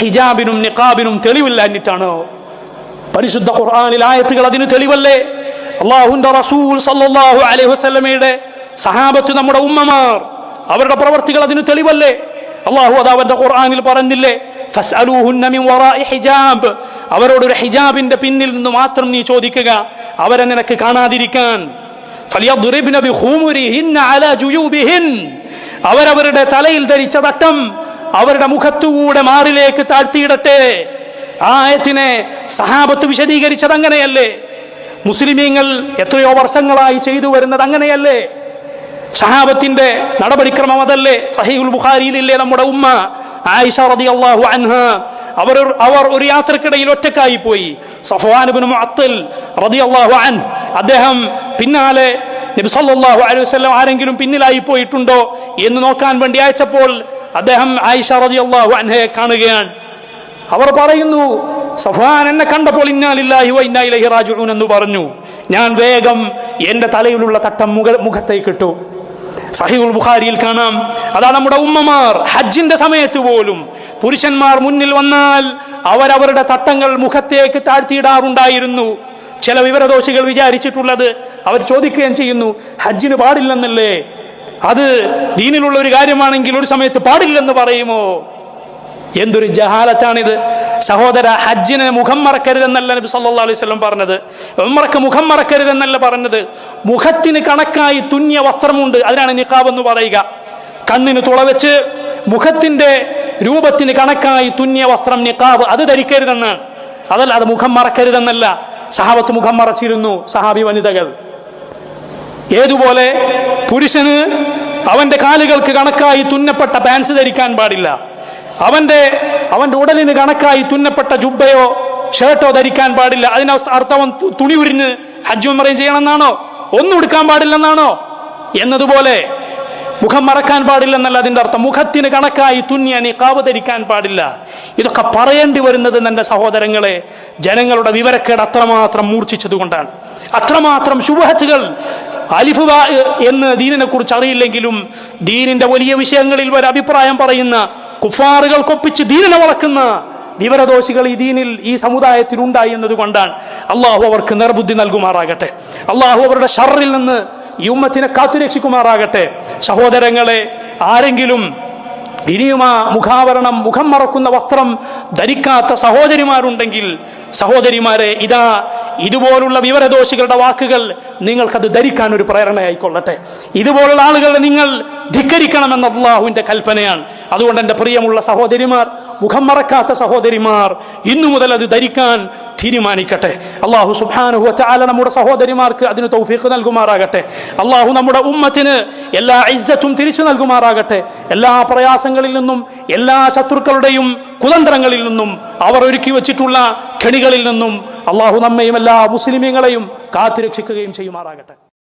ഹിജാബിനും നിഖാബിനും തെളിവില്ലാഞ്ഞിട്ടാണോ? പരിശുദ്ധ ഖുർആനിൽ ആയത്തുകൾ അതിന് തെളിവല്ലേ? അല്ലാഹുവിന്റെ റസൂൽ സല്ലല്ലാഹു അലൈഹി വസല്ലമയുടെ സഹാബത്ത്, നമ്മുടെ ഉമ്മമാർ, അവരുടെ പ്രവർത്തികൾ അതിന് തെളിവല്ലേ? അല്ലാഹു അത് അവന്റെ ഖുർആനിൽ പറഞ്ഞില്ലേ? ഫസ്അലൂഹുന്ന മിൻ വറാഇ ഹിജാബ്, അവരോടൊരു ഹിജാബിന്റെ പിന്നിൽ നിന്ന് മാത്രം നീ ചോദിക്കുക, അവരെ നിനക്ക് കാണാതിരിക്കാൻ. ഫലിയദ്രിബ്ന ബിഖുമുരിഹിന്ന അലാ ജുയൂബിഹിൻ, അവരവരുടെ തലയിൽ ധരിച്ച തട്ടം അവരുടെ മുഖത്തുകൂടെ മാറിലേക്ക് താഴ്ത്തിയിടട്ടെ. ആ ആയത്തിനെ സഹാബത്ത് വിശദീകരിച്ചത് അങ്ങനെയല്ലേ? മുസ്ലിമീങ്ങൾ എത്രയോ വർഷങ്ങളായി ചെയ്തു വരുന്നത് അങ്ങനെയല്ലേ? സഹാബത്തിന്റെ നടപടിക്രമം അതല്ലേ? സഹീഹുൽ ബുഖാരിയിലില്ലേ നമ്മുടെ ഉമ്മ ആയിഷ റളിയല്ലാഹു അൻഹ, അവർ ഒരു യാത്രക്കിടയിൽ ഒറ്റക്കായി പോയി. സഫ്വാൻ ഇബ്നു മുഅത്തിൽ റളിയല്ലാഹു അൻഹു, അദ്ദേഹം പിന്നാലെ നബി സല്ലല്ലാഹു അലൈഹി വസല്ലം ആരെങ്കിലും പിന്നിലായി പോയിട്ടുണ്ടോ എന്ന് നോക്കാൻ വേണ്ടി അയച്ചപ്പോൾ അദ്ദേഹം ആയിഷ റളിയല്ലാഹു അൻഹയെ കാണുകയാണ്. അവർ പറയുന്നു, സഫ്വാൻ എന്നെ കണ്ടപ്പോൾ ഇന്നാ ലില്ലാഹി വ ഇന്നാ ഇലൈഹി റാജിഊൻ എന്ന് പറഞ്ഞു. ഞാൻ വേഗം എന്റെ തലയിലുള്ള തട്ടം മുഖത്തേക്ക് ഇട്ടു. സഹീഹുൽ ബുഖാരിയിൽ കാണാം. അതാ നമ്മുടെ ഉമ്മമാർ ഹജ്ജിന്റെ സമയത്ത് പോലും പുരുഷന്മാർ മുന്നിൽ വന്നാൽ അവരവരുടെ തട്ടങ്ങൾ മുഖത്തേക്ക് താഴ്ത്തിയിടാറുണ്ടായിരുന്നു. ചില വിവരദോഷികൾ വിചാരിച്ചിട്ടുള്ളത്, അവർ ചോദിക്കുകയും ചെയ്യുന്നു, ഹജ്ജിന് പാടില്ലെന്നല്ലേ? അത് ദീനിലുള്ള ഒരു കാര്യമാണെങ്കിൽ ഒരു സമയത്ത് പാടില്ലെന്ന് പറയുമോ? എന്തൊരു ജഹാലത്താണിത് സഹോദര. ഹജ്ജിന് മുഖം മറക്കരുതെന്നല്ല നബി സല്ലല്ലാഹു അലൈഹി വസല്ലം പറഞ്ഞത്. ഉംറക്ക് മുഖം മറക്കരുതെന്നല്ല പറഞ്ഞത്. മുഖത്തിന് കണക്കായി തുന്നിയ വസ്ത്രമുണ്ട്, അതിനാണ് നിഖാബ് എന്ന് പറയുക. കണ്ണിന് തുളവെച്ച് മുഖത്തിന്റെ രൂപത്തിന് കണക്കായി തുന്നിയ വസ്ത്രം നിഖാബ്, അത് ധരിക്കരുതെന്നാണ്. അതല്ല, അത് മുഖം മറക്കരുതെന്നല്ല. സഹാബത്ത് മുഖം മറച്ചിരുന്നു, സഹാബി വനിതകൾ. ഏതുപോലെ പുരുഷന് അവന്റെ കാലുകൾക്ക് കണക്കായി തുന്നപ്പെട്ട പാൻസ് ധരിക്കാൻ പാടില്ല. അവന്റെ ഉടലിന് കണക്കായി തുന്നപ്പെട്ട ജുബ്ബയോ ഷർട്ടോ ധരിക്കാൻ പാടില്ല. അതിന് അർത്ഥം തുണി ഉരിഞ്ഞ് ഹജ്ജ് ഉംറയും ചെയ്യണമെന്നാണോ? ഒന്നും എടുക്കാൻ പാടില്ലെന്നാണോ? എന്നതുപോലെ മുഖം മറക്കാൻ പാടില്ലെന്നല്ല അതിന്റെ അർത്ഥം. മുഖത്തിന് കണക്കായി തുന്നിയ നിഖാബ് ധരിക്കാൻ പാടില്ല. ഇതൊക്കെ പറയേണ്ടി വരുന്നത് എന്റെ സഹോദരങ്ങളെ, ജനങ്ങളുടെ വിവരക്കേട് അത്രമാത്രം മൂർച്ഛിച്ചതുകൊണ്ടാണ്. അത്രമാത്രം ശുബ്ഹത്തുകൾ, അലിഫ് ബാ എന്ന് ദീനിനെ കുറിച്ച് അറിയില്ലെങ്കിലും ദീനിന്റെ വലിയ വിഷയങ്ങളിൽ ഒരു അഭിപ്രായം പറയുന്ന, കുഫാറുകൾക്കൊപ്പിച്ച് ദീനിനെ വളക്കുന്ന വിവരദോഷികൾ ഈ ദീനിൽ, ഈ സമുദായത്തിൽ ഉണ്ടായി എന്നതുകൊണ്ടാണ്. അള്ളാഹു അവർക്ക് നിർബുദ്ധി നൽകുമാറാകട്ടെ. അള്ളാഹു അവരുടെ ഷർറിൽ നിന്ന് ഈ ഉമ്മത്തിനെ കാത്തുരക്ഷിക്കുമാറാകട്ടെ. സഹോദരങ്ങളെ, ആരെങ്കിലും ഇനിയും ആ മുഖാവരണം, മുഖം മറക്കുന്ന വസ്ത്രം ധരിക്കാത്ത സഹോദരിമാരുണ്ടെങ്കിൽ, സഹോദരിമാരെ, ഇതുപോലുള്ള വിവരദോഷികളുടെ വാക്കുകൾ നിങ്ങൾക്കത് ധരിക്കാൻ ഒരു പ്രേരണയായിക്കൊള്ളട്ടെ. ഇതുപോലുള്ള ആളുകളെ നിങ്ങൾ ധിക്കരിക്കണമെന്ന അല്ലാഹുവിന്റെ കൽപ്പനയാണ്. അതുകൊണ്ട് എൻ്റെ പ്രിയമുള്ള സഹോദരിമാർ, മുഖം മറക്കാത്ത സഹോദരിമാർ ഇന്നു മുതൽ അത് ധരിക്കാൻ തീരുമാനിക്കട്ടെ. അല്ലാഹു സുബ്ഹാനഹു വ തആല നമ്മുടെ സഹോദരിമാർക്ക് അതിന് തൗഫീഖ് നൽകുമാറാകട്ടെ. അല്ലാഹു നമ്മുടെ ഉമ്മത്തിന് എല്ലാ ഇസ്സത്തും തിരിച്ചു നൽകുമാറാകട്ടെ. എല്ലാ പ്രയാസങ്ങളിൽ നിന്നും, എല്ലാ ശത്രുക്കളുടെയും കുതന്ത്രങ്ങളിൽ നിന്നും, അവർ ഒരുക്കി വെച്ചിട്ടുള്ള കെണികളിൽ നിന്നും അല്ലാഹു നമ്മയും എല്ലാ മുസ്ലിമീങ്ങളെയും കാത്തുരക്ഷിക്കുകയും ചെയ്യുമാറാകട്ടെ.